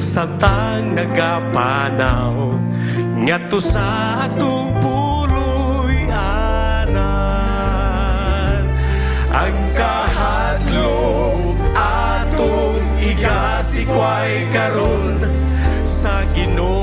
samtang nagapanaw ngadto sa atong puloy-anan. Ang kahadlok atong igasikway karon sa Ginoo